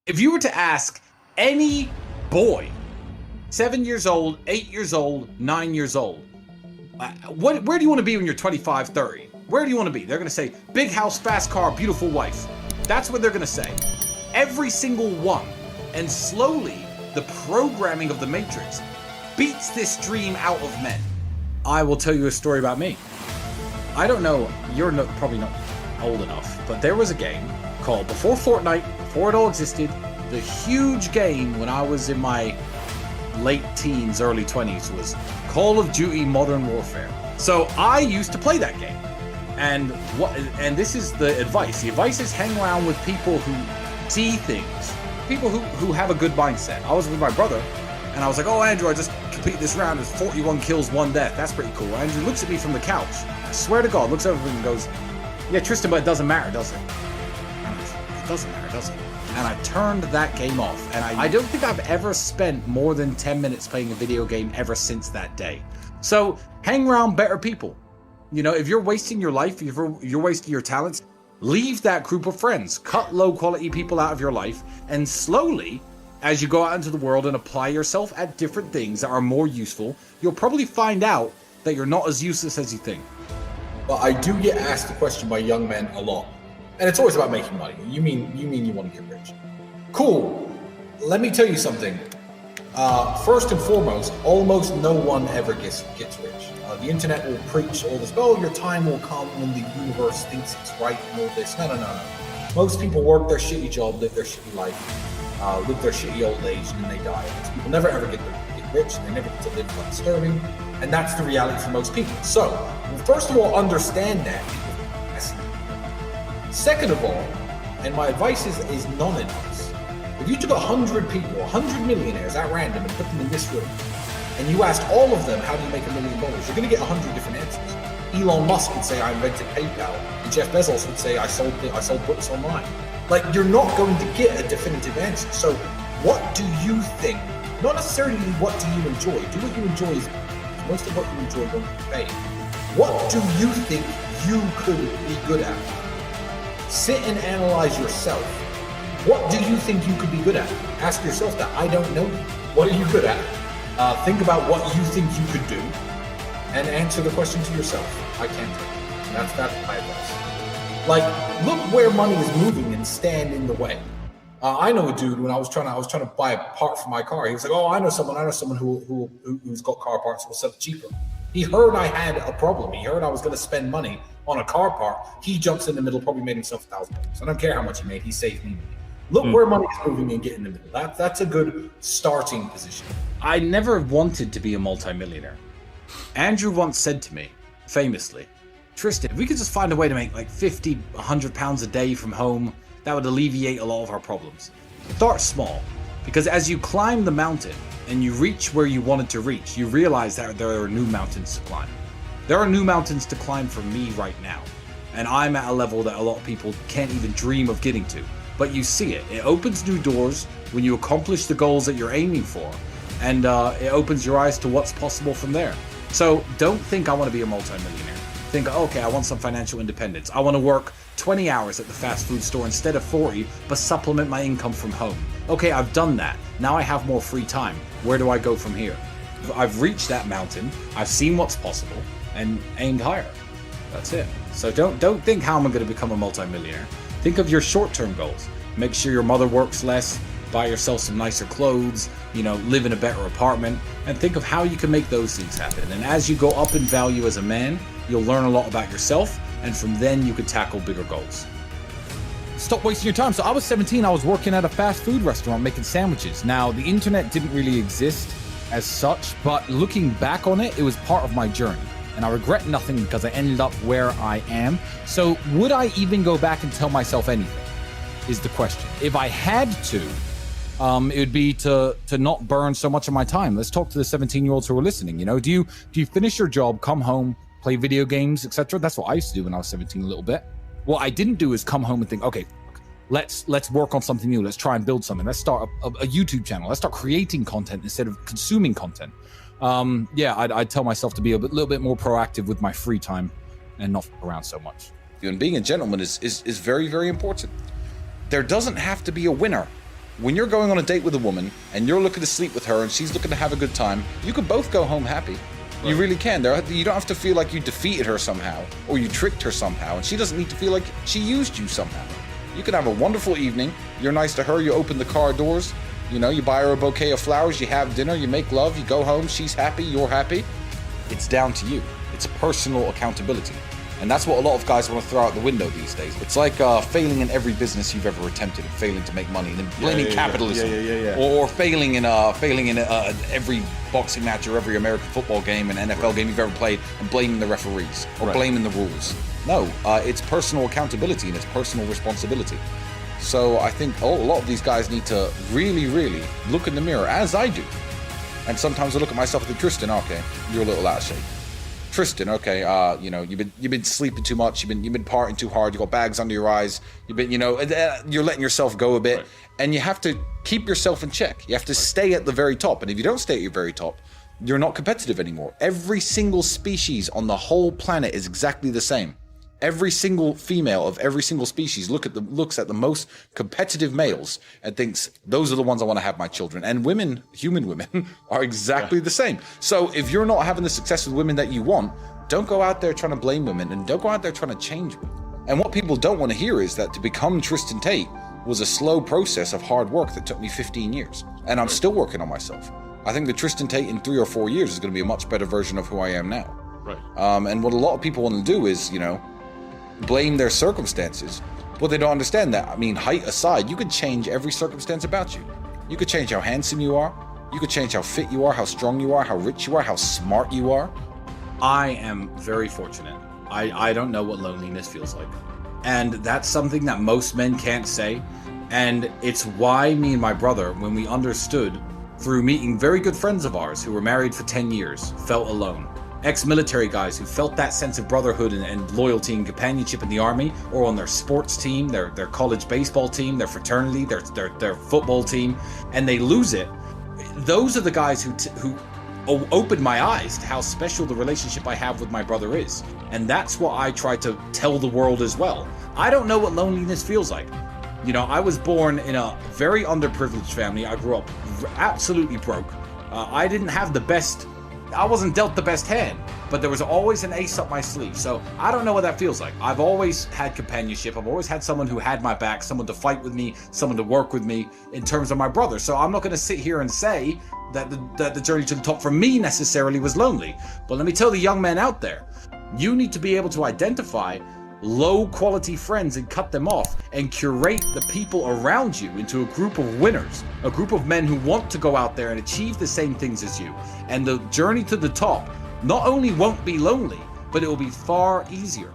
If you were to ask any boy, 7 years old, 8 years old, 9 years old, where do you want to be when you're 25, 30? Where do you want to be? They're going to say, big house, fast car, beautiful wife. That's what they're going to say. Every single one. And slowly, the programming of the Matrix beats this dream out of men. I will tell you a story about me. I don't know, you're probably not old enough, but there was a game called, before Fortnite, before it all existed, the huge game when I was in my late teens, early 20s was Call of Duty Modern Warfare. So I used to play that game. And this is the advice. The advice is hang around with people who see things, people who have a good mindset. I was with my brother, and I was like, oh, Andrew, I just completed this round. It's 41 kills, 1 death. That's pretty cool. Andrew looks at me from the couch. I swear to God, looks over and goes, yeah, Tristan, but it doesn't matter, does it? It doesn't matter, does it? And I turned that game off. And I don't think I've ever spent more than 10 minutes playing a video game ever since that day. So hang around better people. You know, if you're wasting your life, if you're wasting your talents, leave that group of friends. Cut low quality people out of your life. And slowly, as you go out into the world and apply yourself at different things that are more useful, you'll probably find out that you're not as useless as you think. But I do get asked the question by young men a lot. And it's always about making money. You mean you want to get rich. Cool. Let me tell you something. First and foremost, almost no one ever gets rich. The internet will preach all this, oh, your time will come when the universe thinks it's right and all this. No. Most people work their shitty job, live their shitty life, live their shitty old age, and then they die. Most people never ever get rich, they never get to live like sterling, and that's the reality for most people. So, first of all, understand that. Second of all, and my advice is non-advice. If you took 100 people, 100 millionaires at random and put them in this room, and you asked all of them, how do you make $1 million? You're going to get 100 different answers. Elon Musk would say, I invented PayPal. And Jeff Bezos would say, I sold books online. Like, you're not going to get a definitive answer. So what do you think? Not necessarily what do you enjoy. Do what you enjoy is most of what you enjoy won't be paid. What do you think you could be good at? Sit and analyze yourself. What do you think you could be good at? Ask yourself that. I don't know. What are you good at? Think about what you think you could do and answer the question to yourself. I can't tell you. That's my advice. Like, look where money is moving and stand in the way. I know a dude when I was trying to buy a part for my car. He was like, oh, I know someone who's got car parts, will sell it cheaper. He heard I had a problem. He heard I was going to spend money on a car part. He jumps in the middle, probably made himself $1,000. I don't care how much he made. He saved me money. Look where money is moving and get in the middle. That's a good starting position. I never wanted to be a multimillionaire. Andrew once said to me, famously, Tristan, if we could just find a way to make like 50, 100 pounds a day from home, that would alleviate a lot of our problems. Start small, because as you climb the mountain and you reach where you wanted to reach, you realize that there are new mountains to climb. There are new mountains to climb for me right now. And I'm at a level that a lot of people can't even dream of getting to. But you see it. It opens new doors when you accomplish the goals that you're aiming for. And it opens your eyes to what's possible from there. So don't think I want to be a multimillionaire. Think, okay, I want some financial independence. I want to work 20 hours at the fast food store instead of 40, but supplement my income from home. Okay, I've done that. Now I have more free time. Where do I go from here? I've reached that mountain. I've seen what's possible and aimed higher. That's it. So don't think how am I going to become a multimillionaire. Think of your short-term goals. Make sure your mother works less, buy yourself some nicer clothes, live in a better apartment, and think of how you can make those things happen. And as you go up in value as a man, you'll learn a lot about yourself, and from then you can tackle bigger goals. Stop wasting your time. So I was 17, I was working at a fast food restaurant making sandwiches. Now, the internet didn't really exist as such, but looking back on it, it was part of my journey. And I regret nothing because I ended up where I am. So would I even go back and tell myself anything is the question. If I had to, it would be to not burn so much of my time. Let's talk to the 17-year-olds who are listening. Do you finish your job, come home, play video games, etc.? That's what I used to do when I was 17 a little bit. What I didn't do is come home and think, okay, let's work on something new. Let's try and build something. Let's start a YouTube channel. Let's start creating content instead of consuming content. I'd tell myself to be a little bit more proactive with my free time and not around so much. And being a gentleman is very, very important. There doesn't have to be a winner When you're going on a date with a woman and you're looking to sleep with her and she's looking to have a good time, you can both go home happy. Right. You really can. You don't have to feel like you defeated her somehow or you tricked her somehow, and she doesn't need to feel like she used you somehow. You can have a wonderful evening. You're nice to her. You open the car doors. You know, you buy her a bouquet of flowers. You have dinner. You make love. You go home. She's happy. You're happy. It's down to you. It's personal accountability. And that's what a lot of guys want to throw out the window these days. It's like failing in every business you've ever attempted, and failing to make money, and then blaming capitalism, or failing in every boxing match or every American football game and NFL game you've ever played, and blaming the referees or blaming the rules. No, it's personal accountability and it's personal responsibility. So I think a lot of these guys need to really, really look in the mirror, as I do. And sometimes I look at myself and think, Tristan, okay, you're a little out of shape. Tristan, okay, you've been sleeping too much, you've been partying too hard, you got bags under your eyes, you're letting yourself go a bit, and you have to keep yourself in check. You have to stay at the very top, and if you don't stay at your very top, you're not competitive anymore. Every single species on the whole planet is exactly the same. Every single female of every single species looks at the most competitive males and thinks, those are the ones I want to have my children. And women, human women, are exactly the same. So if you're not having the success with women that you want, don't go out there trying to blame women, and don't go out there trying to change women. And what people don't want to hear is that to become Tristan Tate was a slow process of hard work that took me 15 years. And I'm still working on myself. I think the Tristan Tate in 3 or 4 years is going to be a much better version of who I am now. Right. And what a lot of people want to do is, blame their circumstances, but they don't understand that. I mean, height aside, you could change every circumstance about you. You could change how handsome you are. You could change how fit you are, how strong you are, how rich you are, how smart you are. I am very fortunate. I don't know what loneliness feels like. And that's something that most men can't say. And it's why me and my brother, when we understood through meeting very good friends of ours who were married for 10 years, felt alone. Ex-military guys who felt that sense of brotherhood and loyalty and companionship in the army, or on their sports team, their college baseball team, their fraternity, their football team, and they lose it. Those are the guys who opened my eyes to how special the relationship I have with my brother is. And that's what I try to tell the world as well. I don't know what loneliness feels like. I was born in a very underprivileged family. I grew up absolutely broke. I wasn't dealt the best hand, but there was always an ace up my sleeve. So I don't know what that feels like. I've always had companionship. I've always had someone who had my back, someone to fight with me, someone to work with me in terms of my brother. So I'm not going to sit here and say that the journey to the top for me necessarily was lonely. But let me tell the young men out there, you need to be able to identify low quality friends and cut them off, and curate the people around you into a group of winners, a group of men who want to go out there and achieve the same things as you. And the journey to the top not only won't be lonely, but it will be far easier.